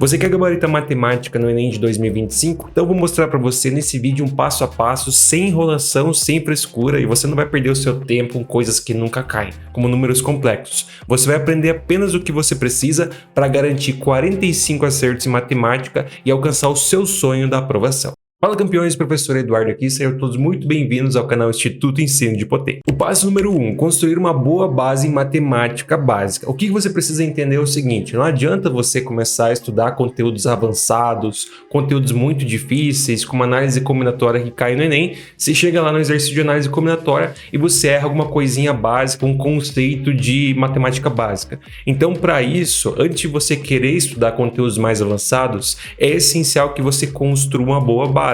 Você quer gabaritar matemática no Enem de 2025? Então eu vou mostrar para você nesse vídeo um passo a passo, sem enrolação, sem frescura, e você não vai perder o seu tempo com coisas que nunca caem, como números complexos. Você vai aprender apenas o que você precisa para garantir 45 acertos em matemática e alcançar o seu sonho da aprovação. Fala campeões, professor Eduardo aqui, sejam todos muito bem-vindos ao canal Instituto Ensino de Potência. O passo número 1, construir uma boa base em matemática básica. O que você precisa entender é o seguinte, não adianta você começar a estudar conteúdos avançados, conteúdos muito difíceis, como análise combinatória que cai no Enem, se chega lá no exercício de análise combinatória e você erra alguma coisinha básica, um conceito de matemática básica. Então, para isso, antes de você querer estudar conteúdos mais avançados, é essencial que você construa uma boa base.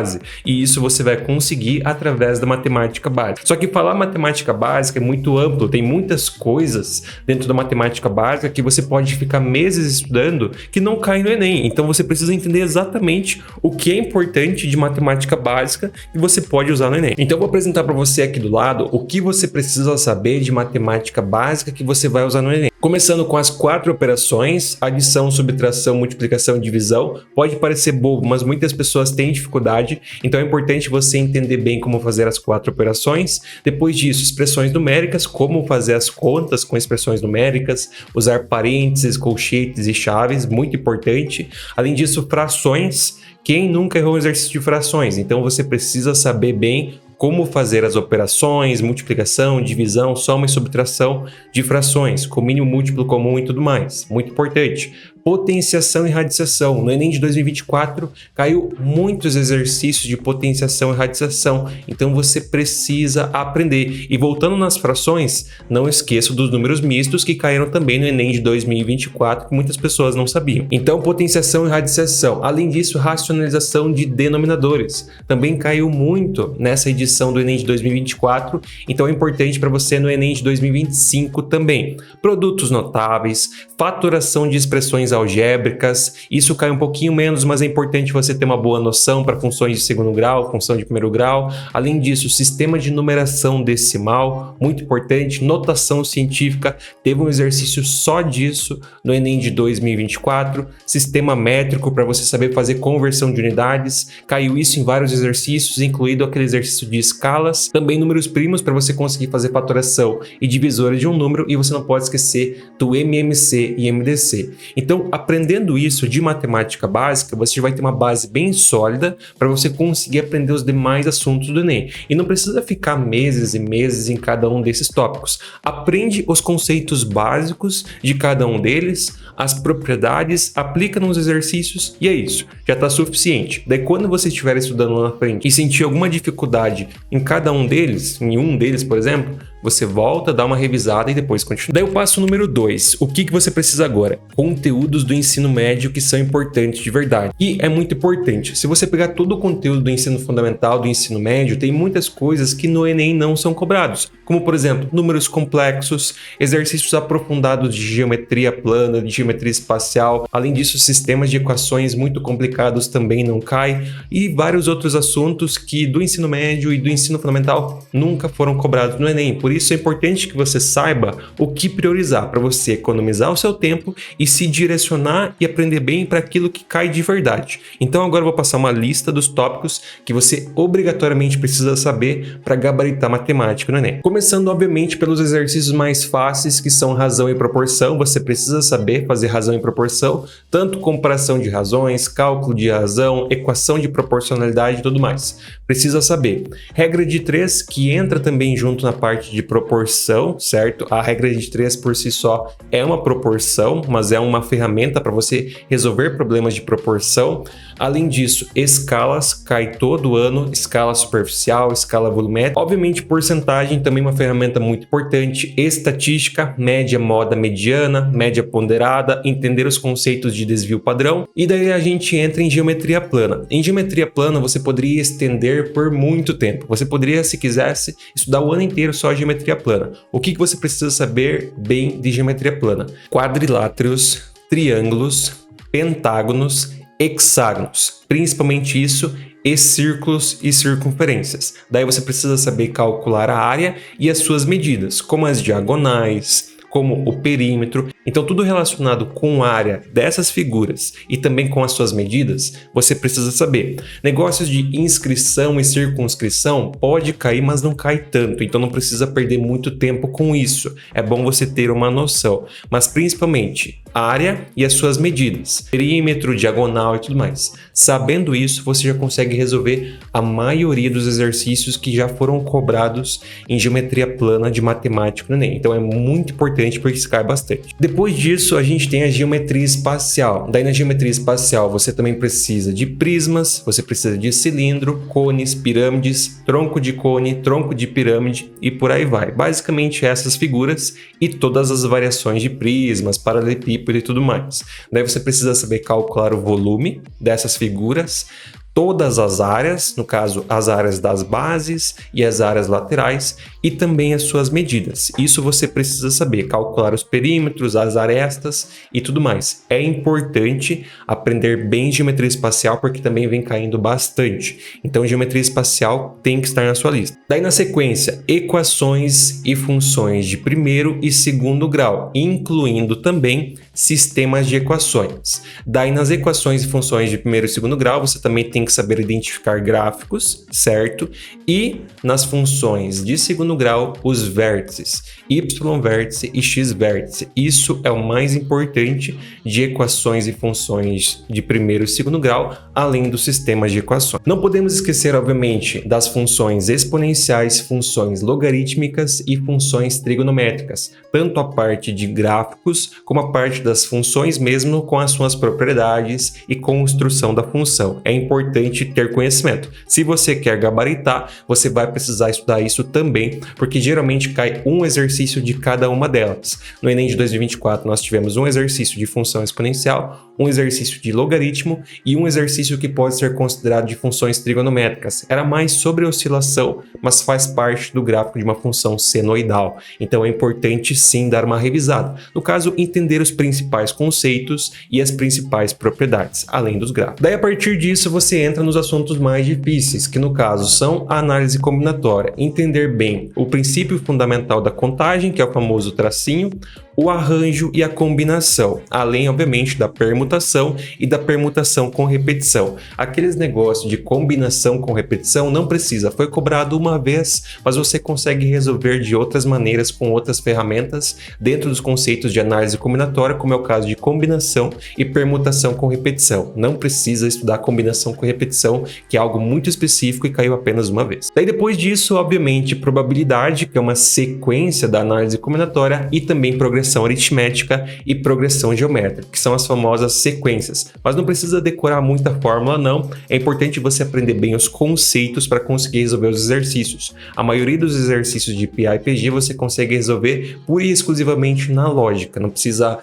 E isso você vai conseguir através da matemática básica. Só que falar matemática básica é muito amplo, tem muitas coisas dentro da matemática básica que você pode ficar meses estudando que não cai no Enem. Então você precisa entender exatamente o que é importante de matemática básica que você pode usar no Enem. Então eu vou apresentar para você aqui do lado o que você precisa saber de matemática básica que você vai usar no Enem. Começando com as 4 operações, adição, subtração, multiplicação e divisão. Pode parecer bobo, mas muitas pessoas têm dificuldade, então é importante você entender bem como fazer as 4 operações. Depois disso, expressões numéricas, como fazer as contas com expressões numéricas, usar parênteses, colchetes e chaves, muito importante. Além disso, frações. Quem nunca errou um exercício de frações? Então você precisa saber bem como fazer as operações, multiplicação, divisão, soma e subtração de frações, com mínimo, múltiplo comum e tudo mais. Muito importante. Potenciação e radiciação. No Enem de 2024 caiu muitos exercícios de potenciação e radiciação, então você precisa aprender. E voltando nas frações, não esqueça dos números mistos que caíram também no Enem de 2024, que muitas pessoas não sabiam. Então, potenciação e radiciação. Além disso, racionalização de denominadores. Também caiu muito nessa edição do Enem de 2024, então é importante para você no Enem de 2025 também. Produtos notáveis, fatoração de expressões algébricas, isso cai um pouquinho menos, mas é importante você ter uma boa noção para funções de segundo grau, função de primeiro grau. Além disso, sistema de numeração decimal, muito importante, notação científica, teve um exercício só disso no Enem de 2024, sistema métrico para você saber fazer conversão de unidades, caiu isso em vários exercícios, incluído aquele exercício de escalas, também números primos para você conseguir fazer fatoração e divisores de um número, e você não pode esquecer do MMC e MDC. Então, aprendendo isso de matemática básica, você vai ter uma base bem sólida para você conseguir aprender os demais assuntos do Enem. E não precisa ficar meses e meses em cada um desses tópicos. Aprende os conceitos básicos de cada um deles, as propriedades, aplica nos exercícios e é isso. Já está suficiente. Daí quando você estiver estudando lá na frente e sentir alguma dificuldade em cada um deles, em um deles, por exemplo, você volta, dá uma revisada e depois continua. Daí o passo número 2, o que você precisa agora? Conteúdos do ensino médio que são importantes de verdade. E é muito importante, se você pegar todo o conteúdo do ensino fundamental, do ensino médio, tem muitas coisas que no Enem não são cobrados. Como, por exemplo, números complexos, exercícios aprofundados de geometria plana, de geometria espacial. Além disso, sistemas de equações muito complicados também não caem. E vários outros assuntos que do ensino médio e do ensino fundamental nunca foram cobrados no Enem. Por isso é importante que você saiba o que priorizar para você economizar o seu tempo e se direcionar e aprender bem para aquilo que cai de verdade. Então agora eu vou passar uma lista dos tópicos que você obrigatoriamente precisa saber para gabaritar matemática no Enem. Começando obviamente pelos exercícios mais fáceis, que são razão e proporção. Você precisa saber fazer razão e proporção, tanto comparação de razões, cálculo de razão, equação de proporcionalidade e tudo mais. Precisa saber. Regra de 3, que entra também junto na parte de proporção, certo? A regra de 3 por si só é uma proporção, mas é uma ferramenta para você resolver problemas de proporção. Além disso, escalas cai todo ano, escala superficial, escala volumétrica. Obviamente, porcentagem também é uma ferramenta muito importante. Estatística, média, moda, mediana, média ponderada, entender os conceitos de desvio padrão. E daí a gente entra em geometria plana. Em geometria plana, você poderia estender por muito tempo. Você poderia, se quisesse, estudar o ano inteiro só geometria plana. O que você precisa saber bem de geometria plana? Quadriláteros, triângulos, pentágonos, hexágonos, principalmente isso, e círculos e circunferências. Daí você precisa saber calcular a área e as suas medidas, como as diagonais, como o perímetro. Então tudo relacionado com a área dessas figuras e também com as suas medidas, você precisa saber. Negócios de inscrição e circunscrição pode cair, mas não cai tanto, então não precisa perder muito tempo com isso. É bom você ter uma noção, mas principalmente área e as suas medidas, perímetro, diagonal e tudo mais. Sabendo isso, você já consegue resolver a maioria dos exercícios que já foram cobrados em geometria plana de matemática no Enem. Então é muito importante porque isso cai bastante. Depois disso, a gente tem a geometria espacial. Daí na geometria espacial você também precisa de prismas, você precisa de cilindro, cones, pirâmides, tronco de cone, tronco de pirâmide e por aí vai. Basicamente essas figuras e todas as variações de prismas, paralelepípedo e tudo mais. Daí você precisa saber calcular o volume dessas figuras, todas as áreas, no caso as áreas das bases e as áreas laterais e também as suas medidas. Isso você precisa saber, calcular os perímetros, as arestas e tudo mais. É importante aprender bem geometria espacial porque também vem caindo bastante. Então geometria espacial tem que estar na sua lista. Daí na sequência, equações e funções de primeiro e segundo grau, incluindo também sistemas de equações. Daí nas equações e funções de primeiro e segundo grau, você também tem que saber identificar gráficos, certo? E nas funções de segundo grau, os vértices, y vértice e x vértice. Isso é o mais importante de equações e funções de primeiro e segundo grau, além dos sistemas de equações. Não podemos esquecer, obviamente, das funções exponenciais, funções logarítmicas e funções trigonométricas, tanto a parte de gráficos como a parte das funções mesmo com as suas propriedades e construção da função. É importante ter conhecimento. Se você quer gabaritar, você vai precisar estudar isso também, porque geralmente cai um exercício de cada uma delas. No Enem de 2024 nós tivemos um exercício de função exponencial, um exercício de logaritmo e um exercício que pode ser considerado de funções trigonométricas. Era mais sobre oscilação, mas faz parte do gráfico de uma função senoidal. Então é importante sim dar uma revisada. No caso, entender os principais conceitos e as principais propriedades, além dos gráficos. Daí a partir disso você entra nos assuntos mais difíceis, que no caso são a análise combinatória, entender bem o princípio fundamental da contagem, que é o famoso tracinho, o arranjo e a combinação, além, obviamente, da permutação e da permutação com repetição. Aqueles negócios de combinação com repetição não precisa, foi cobrado uma vez, mas você consegue resolver de outras maneiras com outras ferramentas dentro dos conceitos de análise combinatória, como é o caso de combinação e permutação com repetição. Não precisa estudar combinação com repetição, que é algo muito específico e caiu apenas uma vez. Daí depois disso, obviamente, probabilidade, que é uma sequência da análise combinatória, e também progressão aritmética e progressão geométrica, que são as famosas sequências. Mas não precisa decorar muita fórmula não, é importante você aprender bem os conceitos para conseguir resolver os exercícios. A maioria dos exercícios de PA e PG você consegue resolver pura e exclusivamente na lógica, não precisa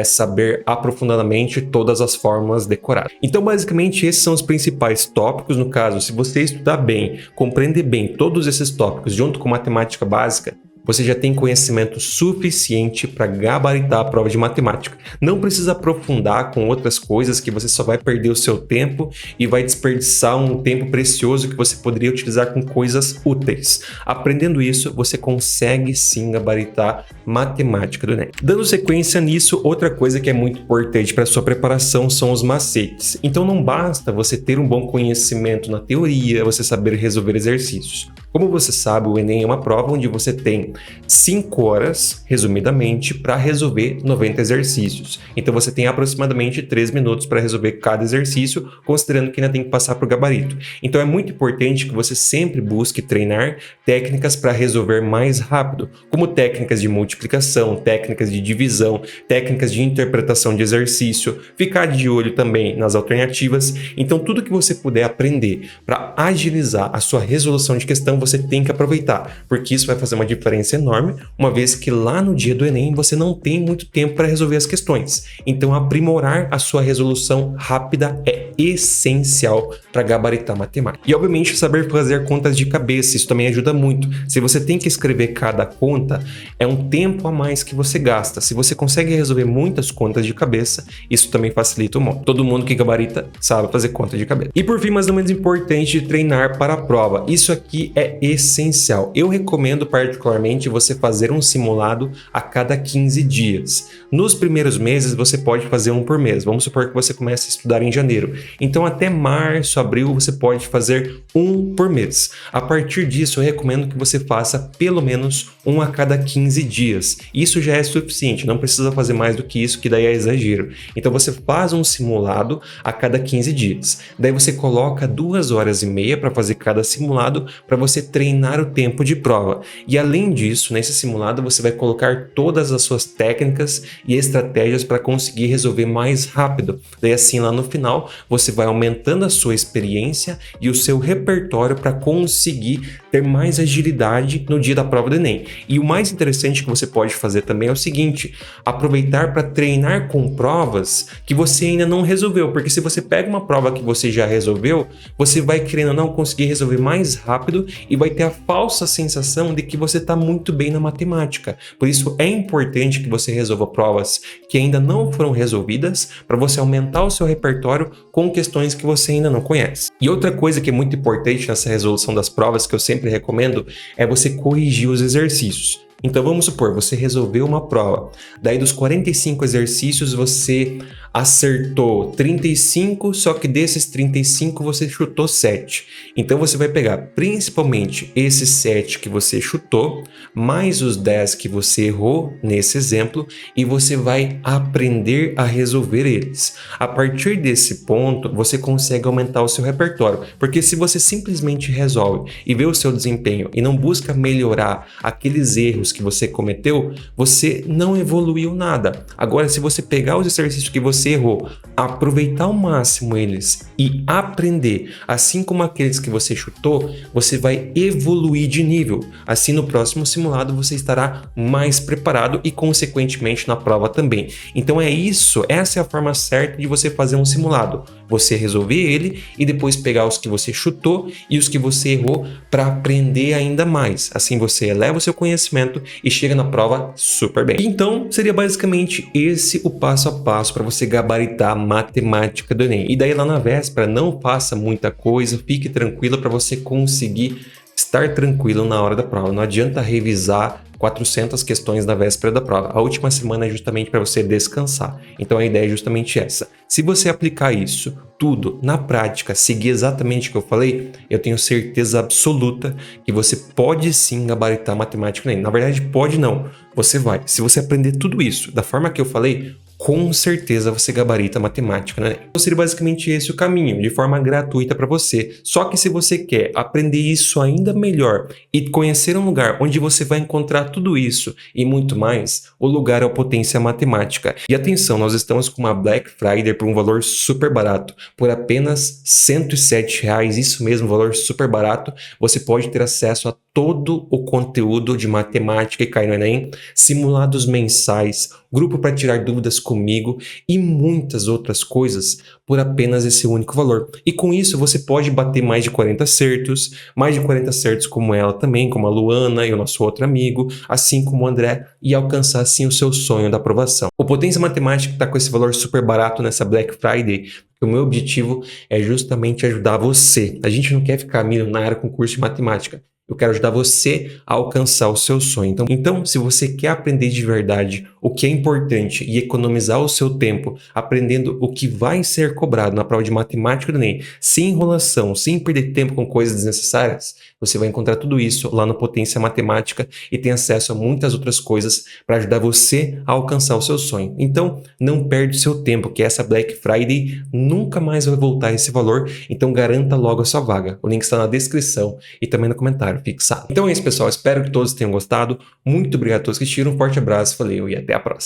saber aprofundadamente todas as fórmulas decoradas. Então, basicamente, esses são os principais tópicos. No caso, se você estudar bem, compreender bem todos esses tópicos junto com matemática básica, você já tem conhecimento suficiente para gabaritar a prova de matemática. Não precisa aprofundar com outras coisas que você só vai perder o seu tempo e vai desperdiçar um tempo precioso que você poderia utilizar com coisas úteis. Aprendendo isso, você consegue sim gabaritar matemática do Enem. Dando sequência nisso, outra coisa que é muito importante para sua preparação são os macetes. Então não basta você ter um bom conhecimento na teoria, você saber resolver exercícios. Como você sabe, o Enem é uma prova onde você tem 5 horas, resumidamente, para resolver 90 exercícios. Então você tem aproximadamente 3 minutos para resolver cada exercício, considerando que ainda tem que passar por gabarito. Então é muito importante que você sempre busque treinar técnicas para resolver mais rápido, como técnicas de multiplicação, técnicas de divisão, técnicas de interpretação de exercício, ficar de olho também nas alternativas. Então tudo que você puder aprender para agilizar a sua resolução de questão, você tem que aproveitar, porque isso vai fazer uma diferença enorme, uma vez que lá no dia do Enem você não tem muito tempo para resolver as questões. Então aprimorar a sua resolução rápida é essencial para gabaritar matemática. E obviamente saber fazer contas de cabeça, isso também ajuda muito. Se você tem que escrever cada conta, é um tempo a mais que você gasta. Se você consegue resolver muitas contas de cabeça, isso também facilita o modo. Todo mundo que gabarita sabe fazer conta de cabeça. E por fim, mas não menos importante, treinar para a prova. Isso aqui é é essencial. Eu recomendo particularmente você fazer um simulado a cada 15 dias. Nos primeiros meses você pode fazer um por mês. Vamos supor que você comece a estudar em janeiro. Então até março, abril você pode fazer um por mês. A partir disso eu recomendo que você faça pelo menos um a cada 15 dias. Isso já é suficiente, não precisa fazer mais do que isso, que daí é exagero. Então você faz um simulado a cada 15 dias. Daí você coloca 2 horas e meia para fazer cada simulado, para você treinar o tempo de prova. E além disso, nesse simulado você vai colocar todas as suas técnicas e estratégias para conseguir resolver mais rápido. Daí assim lá no final você vai aumentando a sua experiência e o seu repertório para conseguir ter mais agilidade no dia da prova do Enem. E o mais interessante que você pode fazer também é o seguinte: aproveitar para treinar com provas que você ainda não resolveu, porque se você pega uma prova que você já resolveu, você vai querendo ou não conseguir resolver mais rápido e vai ter a falsa sensação de que você está muito bem na matemática. Por isso é importante que você resolva provas que ainda não foram resolvidas para você aumentar o seu repertório com questões que você ainda não conhece. E outra coisa que é muito importante nessa resolução das provas, que eu sempre recomendo, é você corrigir os exercícios. Então vamos supor, você resolveu uma prova, daí dos 45 exercícios você acertou 35, só que desses 35 você chutou 7. Então você vai pegar principalmente esses 7 que você chutou, mais os 10 que você errou nesse exemplo, e você vai aprender a resolver eles. A partir desse ponto, você consegue aumentar o seu repertório, porque se você simplesmente resolve e vê o seu desempenho e não busca melhorar aqueles erros que você cometeu, você não evoluiu nada. Agora, se você pegar os exercícios que você errou, aproveitar ao máximo eles e aprender, assim como aqueles que você chutou, você vai evoluir de nível. Assim, no próximo simulado você estará mais preparado e, consequentemente, na prova também. Então é isso, essa é a forma certa de você fazer um simulado. Você resolver ele e depois pegar os que você chutou e os que você errou para aprender ainda mais. Assim você eleva o seu conhecimento e chega na prova super bem. Então, seria basicamente esse o passo a passo para você gabaritar a matemática do Enem. E daí lá na véspera, não faça muita coisa, fique tranquilo para você conseguir estar tranquilo na hora da prova. Não adianta revisar 400 questões na véspera da prova. A última semana é justamente para você descansar. Então a ideia é justamente essa. Se você aplicar isso tudo na prática, seguir exatamente o que eu falei, eu tenho certeza absoluta que você pode sim gabaritar matemática no Enem. Na verdade, pode não. Você vai. Se você aprender tudo isso da forma que eu falei, com certeza você gabarita matemática, né? Então seria basicamente esse o caminho, de forma gratuita para você. Só que se você quer aprender isso ainda melhor e conhecer um lugar onde você vai encontrar tudo isso e muito mais, o lugar é o Potência Matemática. E atenção, nós estamos com uma Black Friday por um valor super barato, por apenas R$ 107, isso mesmo, valor super barato. Você pode ter acesso a todo o conteúdo de matemática e cai no Enem, simulados mensais, grupo para tirar dúvidas comigo e muitas outras coisas por apenas esse único valor. E com isso você pode bater mais de 40 acertos, como ela também, como a Luana e o nosso outro amigo, assim como o André, e alcançar assim o seu sonho da aprovação. O Potência Matemática está com esse valor super barato nessa Black Friday. O meu objetivo é justamente ajudar você. A gente não quer ficar milionário com curso de matemática. Eu quero ajudar você a alcançar o seu sonho. Então, se você quer aprender de verdade o que é importante e economizar o seu tempo aprendendo o que vai ser cobrado na prova de matemática do Enem, sem enrolação, sem perder tempo com coisas desnecessárias, você vai encontrar tudo isso lá no Potência Matemática e tem acesso a muitas outras coisas para ajudar você a alcançar o seu sonho. Então, não perde o seu tempo, que essa Black Friday nunca mais vai voltar a esse valor, então garanta logo a sua vaga. O link está na descrição e também no comentário fixado. Então é isso, pessoal. Espero que todos tenham gostado. Muito obrigado a todos que assistiram. Um forte abraço, valeu e até a próxima.